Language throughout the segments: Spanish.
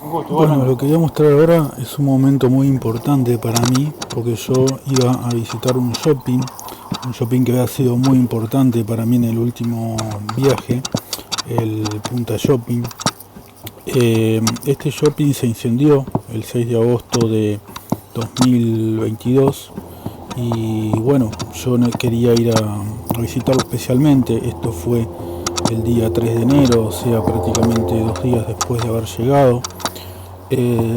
Un gusto, Bueno, igualmente. lo que voy a mostrar ahora es un momento muy importante para mí, porque yo iba a visitar un shopping que había sido muy importante para mí en el último viaje, el Punta Shopping. Este shopping se incendió el 6 de agosto de 2022 y bueno, yo no quería ir a visitarlo especialmente. Esto fue el día 3 de enero, o sea, prácticamente 2 días después de haber llegado.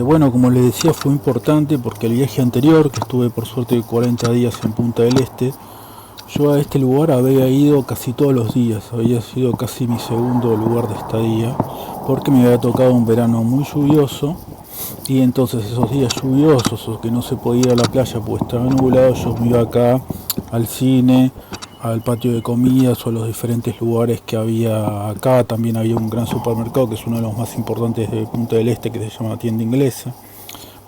Bueno, como les decía, fue importante porque el viaje anterior, que estuve por suerte 40 días en Punta del Este, yo a este lugar había ido casi todos los días, había sido casi mi segundo lugar de estadía, porque me había tocado un verano muy lluvioso y entonces esos días lluviosos o que no se podía ir a la playa porque estaba nublado, yo me iba acá al cine, al patio de comidas o a los diferentes lugares que había acá. También había un gran supermercado que es uno de los más importantes de Punta del Este, que se llama Tienda Inglesa.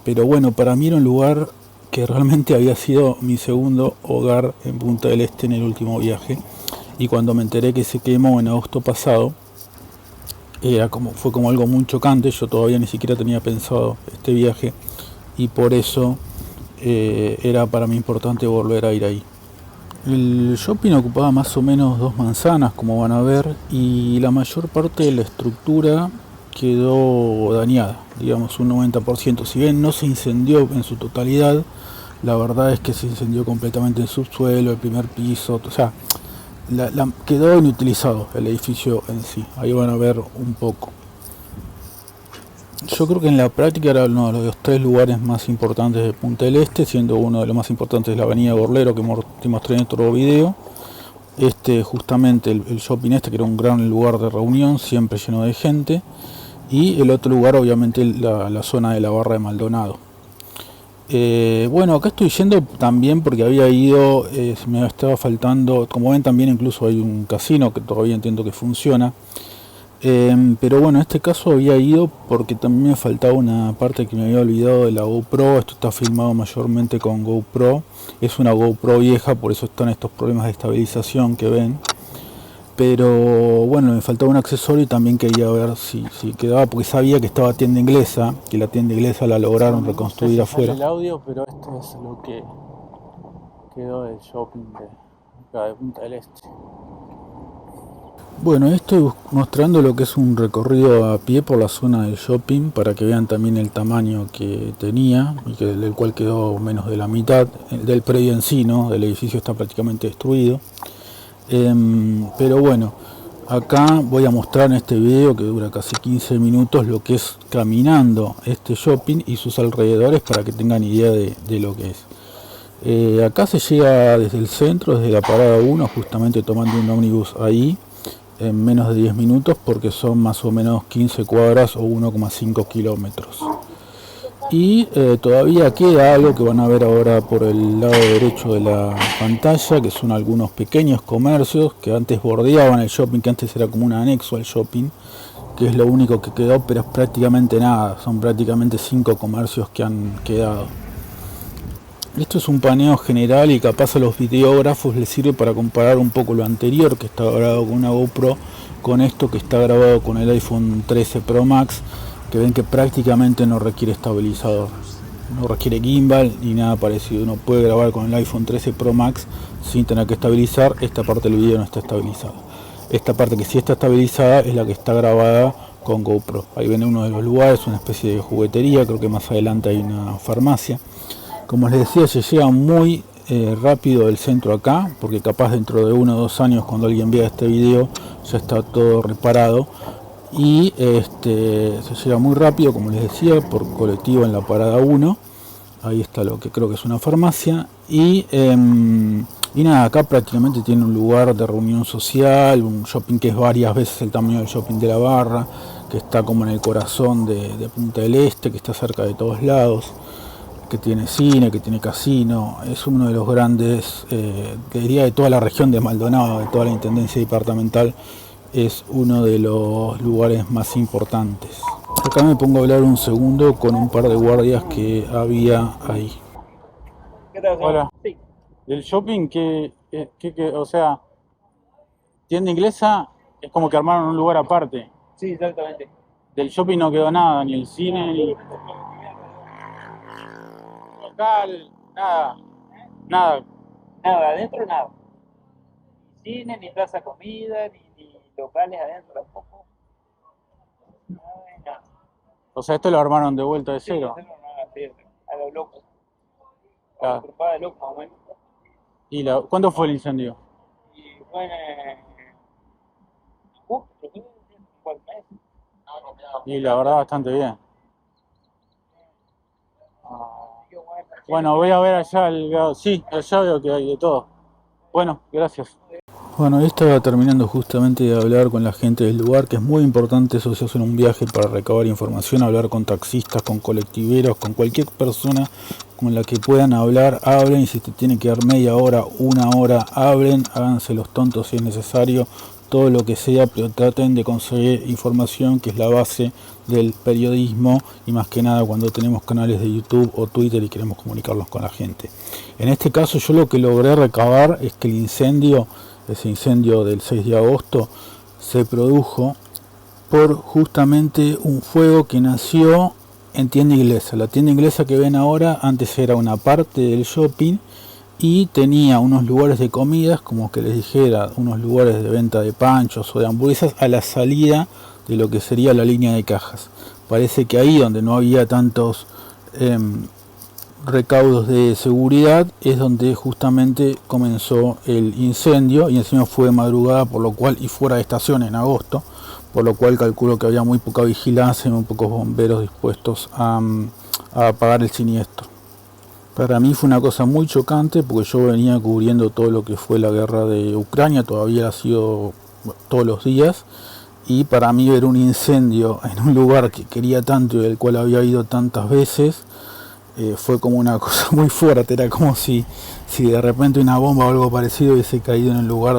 Pero bueno, para mí era un lugar que realmente había sido mi segundo hogar en Punta del Este en el último viaje. Y cuando me enteré que se quemó en agosto pasado, fue como algo muy chocante. Yo todavía ni siquiera tenía pensado este viaje y por eso era para mí importante volver a ir ahí. El shopping ocupaba más o menos 2 manzanas, como van a ver, y la mayor parte de la estructura quedó dañada, digamos un 90%. Si bien no se incendió en su totalidad, la verdad es que se incendió completamente el subsuelo, el primer piso, o sea, quedó inutilizado el edificio en sí. Ahí van a ver un poco. Yo creo que en la práctica era uno de los 3 lugares más importantes de Punta del Este, siendo uno de los más importantes la avenida Borlero, que te mostré en otro video. Justamente el shopping este, que era un gran lugar de reunión, siempre lleno de gente. Y el otro lugar, obviamente, la zona de la Barra de Maldonado. Bueno, acá estoy yendo también porque había ido, me estaba faltando, como ven también incluso hay un casino que todavía entiendo que funciona. Pero bueno, en este caso había ido porque también me faltaba una parte que me había olvidado de la GoPro. Esto está filmado mayormente con GoPro. Es una GoPro vieja, por eso están estos problemas de estabilización que ven. Pero bueno, me faltaba un accesorio y también quería ver si quedaba, porque sabía que estaba tienda inglesa, que la tienda inglesa la lograron No sé reconstruir si sale afuera. el audio, pero esto es lo que quedó del shopping de acá de Punta del Este. Bueno, estoy mostrando lo que es un recorrido a pie por la zona del shopping para que vean también el tamaño que tenía y que del cual quedó menos de la mitad del predio en sí, ¿no? El edificio está prácticamente destruido. Pero bueno, acá voy a mostrar en este video que dura casi 15 minutos lo que es caminando este shopping y sus alrededores para que tengan idea de lo que es. Acá se llega desde el centro, desde la parada 1, justamente tomando un ómnibus ahí en menos de 10 minutos porque son más o menos 15 cuadras o 1,5 kilómetros. Y todavía queda algo que van a ver ahora por el lado derecho de la pantalla, que son algunos pequeños comercios que antes bordeaban el shopping, que antes era como un anexo al shopping, que es lo único que quedó, pero es prácticamente nada, son prácticamente 5 comercios que han quedado. Esto es un paneo general y capaz a los videógrafos les sirve para comparar un poco lo anterior que está grabado con una GoPro con esto que está grabado con el iPhone 13 Pro Max, que ven que prácticamente no requiere estabilizador, no requiere gimbal ni nada parecido. Uno puede grabar con el iPhone 13 Pro Max sin tener que estabilizar. Esta parte del video no está estabilizada. Esta parte que sí está estabilizada es la que está grabada con GoPro. Ahí ven uno de los lugares, una especie de juguetería, creo que más adelante hay una farmacia. Como les decía, se llega muy rápido del centro acá, porque capaz dentro de 1 o 2 años, cuando alguien vea este video, ya está todo reparado. Y se llega muy rápido, como les decía, por colectivo en la parada 1. Ahí está lo que creo que es una farmacia. Y nada, acá prácticamente tiene un lugar de reunión social, un shopping que es varias veces el tamaño del shopping de la Barra, que está como en el corazón de Punta del Este, que está cerca de todos lados, que tiene cine, que tiene casino. Es uno de los grandes, que diría de toda la región de Maldonado, de toda la intendencia departamental, es uno de los lugares más importantes. Acá me pongo a hablar un segundo con un par de guardias que había ahí. ¿Qué tal, señor? Hola. Sí. Del shopping o sea, tienda inglesa es como que armaron un lugar aparte. Sí, exactamente. Del shopping no quedó nada, ni el cine, ni local, nada, nada. Nada, adentro nada. Ni cine, ni plaza comida, ni locales adentro tampoco. Nada. O sea, esto lo armaron de vuelta de Sí, cero. hacerlo nada, sí, a lo loco. A Claro. la curvada de loco, más o menos. ¿Y cuándo fue el incendio? Y fue en agosto, creo, un buen mes. Y la verdad, bastante bien. Así que bueno, Bueno, voy a ver allá sí, allá veo que hay de todo. Bueno, gracias. Bueno, ahí estaba terminando justamente de hablar con la gente del lugar, que es muy importante eso si hacen un viaje para recabar información, hablar con taxistas, con colectiveros, con cualquier persona con la que puedan hablar, hablen, y si te tienen que dar media hora, una hora, hablen, háganse los tontos si es necesario, todo lo que sea, pero traten de conseguir información, que es la base del periodismo, y más que nada cuando tenemos canales de YouTube o Twitter y queremos comunicarnos con la gente. En este caso yo lo que logré recabar es que ese incendio del 6 de agosto, se produjo por justamente un fuego que nació en tienda inglesa. La tienda inglesa que ven ahora antes era una parte del shopping y tenía unos lugares de comidas, como que les dijera, unos lugares de venta de panchos o de hamburguesas a la salida de lo que sería la línea de cajas. Parece que ahí donde no había tantos recaudos de seguridad es donde justamente comenzó el incendio, y encima fue de madrugada, por lo cual, y fuera de estación en agosto, por lo cual calculo que había muy poca vigilancia y muy pocos bomberos dispuestos a apagar el siniestro. Para mí fue una cosa muy chocante porque yo venía cubriendo todo lo que fue la guerra de Ucrania, todavía ha sido todos los días, y para mí ver un incendio en un lugar que quería tanto y del cual había ido tantas veces, fue como una cosa muy fuerte. Era como si de repente una bomba o algo parecido hubiese caído en el lugar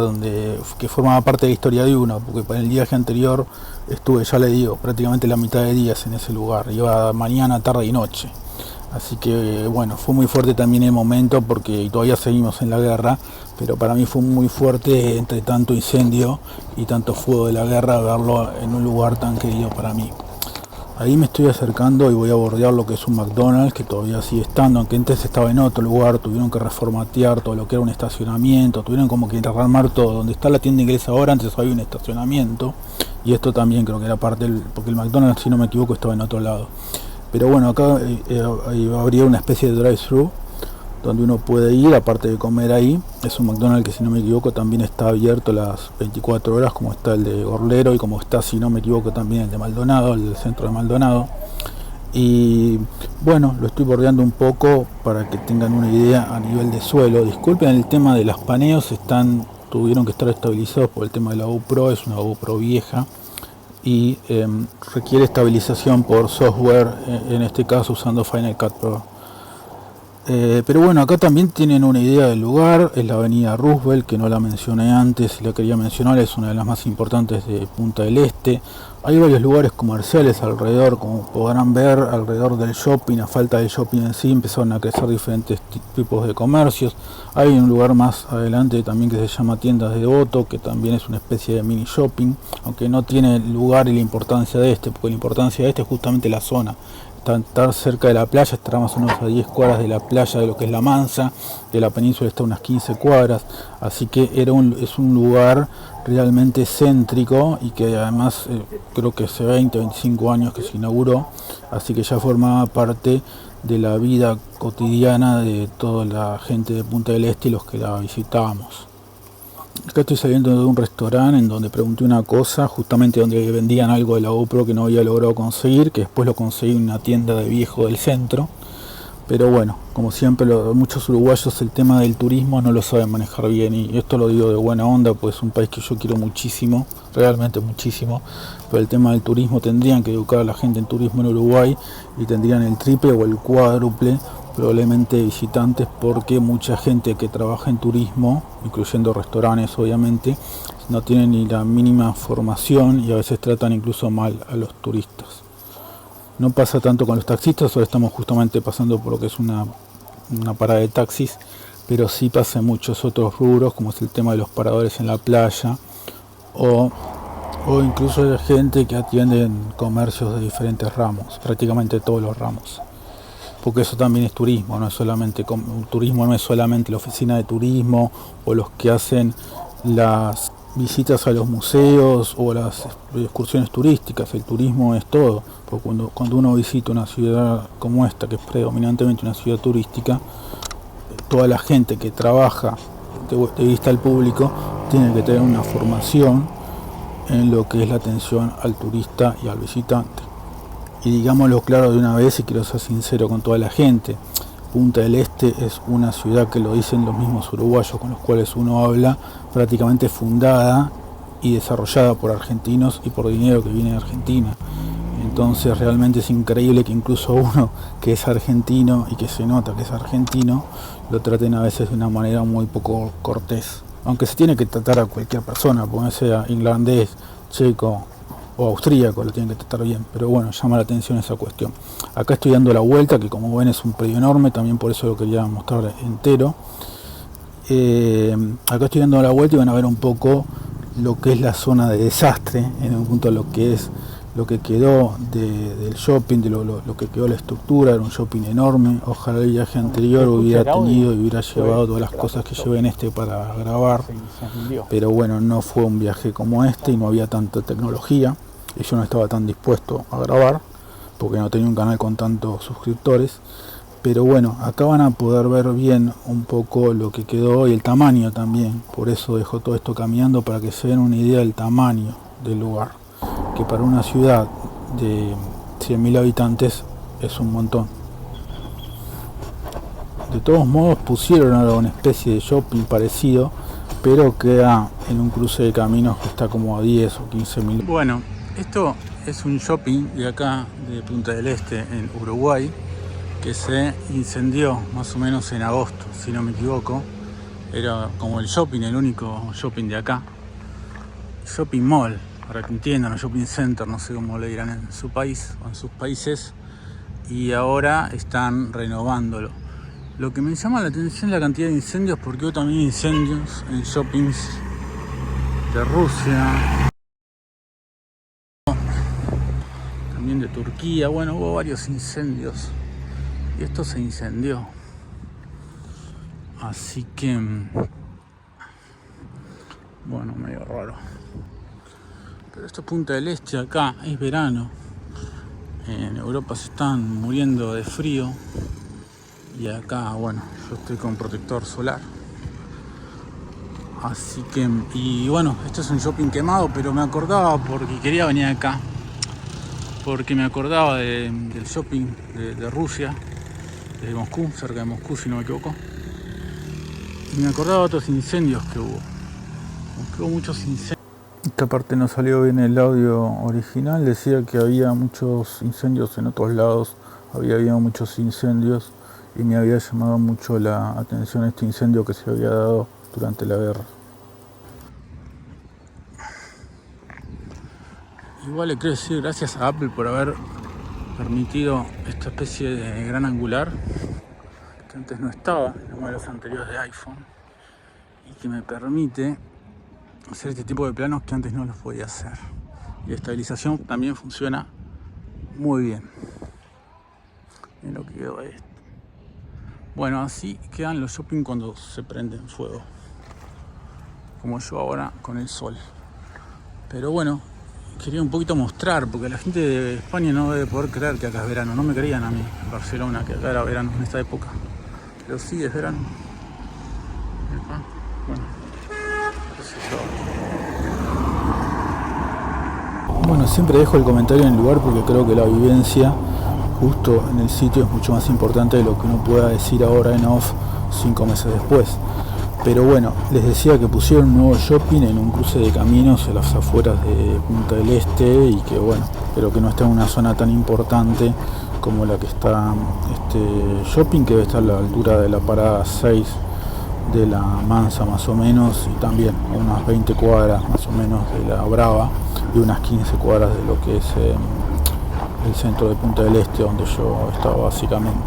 que formaba parte de la historia de uno, porque para el viaje anterior estuve, ya le digo, prácticamente la mitad de días en ese lugar, iba mañana, tarde y noche. Así que bueno, fue muy fuerte también el momento, porque todavía seguimos en la guerra, pero para mí fue muy fuerte, entre tanto incendio y tanto fuego de la guerra, verlo en un lugar tan querido para mí. Ahí me estoy acercando y voy a bordear lo que es un McDonald's, que todavía sigue estando, aunque antes estaba en otro lugar. Tuvieron que reformatear todo lo que era un estacionamiento, tuvieron como que rearmar todo. Donde está la tienda inglesa ahora, antes había un estacionamiento, y esto también creo que era parte porque el McDonald's, si no me equivoco, estaba en otro lado. Pero bueno, acá habría una especie de drive-thru donde uno puede ir, aparte de comer ahí. Es un McDonald's que, si no me equivoco, también está abierto las 24 horas, como está el de Gorlero, y como está, si no me equivoco, también el de Maldonado, el del centro de Maldonado. Y bueno, lo estoy bordeando un poco para que tengan una idea a nivel de suelo. Disculpen el tema de los paneos, tuvieron que estar estabilizados por el tema de la GoPro. Es una GoPro vieja y requiere estabilización por software, en este caso usando Final Cut Pro. Pero bueno, acá también tienen una idea del lugar. Es la avenida Roosevelt, que no la mencioné antes y la quería mencionar, es una de las más importantes de Punta del Este. Hay varios lugares comerciales alrededor, como podrán ver, alrededor del shopping. A falta del shopping en sí, empezaron a crecer diferentes tipos de comercios. Hay un lugar más adelante también que se llama Tiendas de Devoto, que también es una especie de mini shopping, aunque no tiene el lugar y la importancia de este, porque la importancia de este es justamente la zona. Estar cerca de la playa, estar más o menos a 10 cuadras de la playa de lo que es La Mansa. De la península está a unas 15 cuadras, así que es un lugar realmente céntrico, y que además creo que hace 20-25 años que se inauguró, así que ya formaba parte de la vida cotidiana de toda la gente de Punta del Este y los que la visitábamos. Acá estoy saliendo de un restaurante en donde pregunté una cosa, justamente donde vendían algo de la GoPro que no había logrado conseguir, que después lo conseguí en una tienda de viejo del centro. Pero bueno, como siempre, muchos uruguayos el tema del turismo no lo saben manejar bien, y esto lo digo de buena onda, pues es un país que yo quiero muchísimo, realmente muchísimo, pero el tema del turismo, tendrían que educar a la gente en turismo en Uruguay, y tendrían el triple o el cuádruple probablemente visitantes, porque mucha gente que trabaja en turismo, incluyendo restaurantes obviamente, no tienen ni la mínima formación y a veces tratan incluso mal a los turistas. No pasa tanto con los taxistas, ahora estamos justamente pasando por lo que es una parada de taxis, pero sí pasa en muchos otros rubros, como es el tema de los paradores en la playa, o o incluso hay gente que atiende comercios de diferentes ramos, prácticamente todos los ramos. Porque eso también es turismo, no es solamente turismo, no es solamente la oficina de turismo o los que hacen las visitas a los museos o las excursiones turísticas. El turismo es todo, porque cuando uno visita una ciudad como esta, que es predominantemente una ciudad turística, toda la gente que trabaja de vista al público tiene que tener una formación en lo que es la atención al turista y al visitante. Y digámoslo claro de una vez, y quiero ser sincero con toda la gente, Punta del Este es una ciudad, que lo dicen los mismos uruguayos con los cuales uno habla, prácticamente fundada y desarrollada por argentinos y por dinero que viene de Argentina. Entonces realmente es increíble que incluso uno que es argentino y que se nota que es argentino, lo traten a veces de una manera muy poco cortés. Aunque se tiene que tratar a cualquier persona, porque sea irlandés, checo o austríaco, lo tienen que tratar bien, pero bueno, llama la atención esa cuestión. Acá estoy dando la vuelta, que como ven es un predio enorme, también por eso lo quería mostrar entero. Acá estoy dando la vuelta y van a ver un poco lo que es la zona de desastre, en un punto lo que es lo que quedó del shopping, de lo que quedó la estructura. Era un shopping enorme. Ojalá el viaje anterior hubiera tenido y hubiera llevado todas las cosas que llevé en este para grabar, pero bueno, no fue un viaje como este y no había tanta tecnología y yo no estaba tan dispuesto a grabar porque no tenía un canal con tantos suscriptores. Pero bueno, acá van a poder ver bien un poco lo que quedó y el tamaño también. Por eso dejo todo esto caminando, para que se den una idea del tamaño del lugar, que para una ciudad de 100.000 habitantes es un montón. De todos modos pusieron ahora una especie de shopping parecido, pero queda en un cruce de caminos que está como a 10 o 15.000. Bueno, esto es un shopping de acá, de Punta del Este, en Uruguay, que se incendió más o menos en agosto, si no me equivoco. Era como el shopping, el único shopping de acá. Shopping mall, para que entiendan, o shopping center, no sé cómo le dirán en su país o en sus países. Y ahora están renovándolo. Lo que me llama la atención es la cantidad de incendios, porque hubo también incendios en shoppings de Rusia, también de Turquía. Bueno, hubo varios incendios y esto se incendió. Así que, bueno, medio raro. Pero esto es Punta del Este, acá es verano. En Europa se están muriendo de frío. Y acá, bueno, yo estoy con protector solar. Así que, y bueno, esto es un shopping quemado, pero me acordaba porque quería venir acá. Porque me acordaba del shopping de Rusia, de Moscú, cerca de Moscú, si no me equivoco. Y me acordaba de otros incendios que hubo. Porque hubo muchos incendios. Esta parte no salió bien el audio original. Decía que había muchos incendios en otros lados. Había habido muchos incendios. Y me había llamado mucho la atención este incendio que se había dado durante la guerra. Igual le quiero decir gracias a Apple por haber permitido esta especie de gran angular que antes no estaba en los modelos anteriores de iPhone, y que me permite hacer este tipo de planos que antes no los podía hacer. Y la estabilización también funciona muy bien. Miren lo que quedó esto. Bueno, así quedan los shopping cuando se prenden fuego, como yo ahora con el sol. Pero bueno, quería un poquito mostrar, porque la gente de España no debe poder creer que acá es verano. No me creían a mí en Barcelona que acá era verano en esta época, pero sí es verano. Bueno, bueno, siempre dejo el comentario en el lugar porque creo que la vivencia justo en el sitio es mucho más importante de lo que uno pueda decir ahora en off 5 meses después. Pero bueno, les decía que pusieron un nuevo shopping en un cruce de caminos en las afueras de Punta del Este, y que bueno, pero que no está en una zona tan importante como la que está este shopping, que debe estar a la altura de la parada 6 de la Mansa más o menos, y también a unas 20 cuadras más o menos de la Brava, y unas 15 cuadras de lo que es el centro de Punta del Este, donde yo estaba básicamente.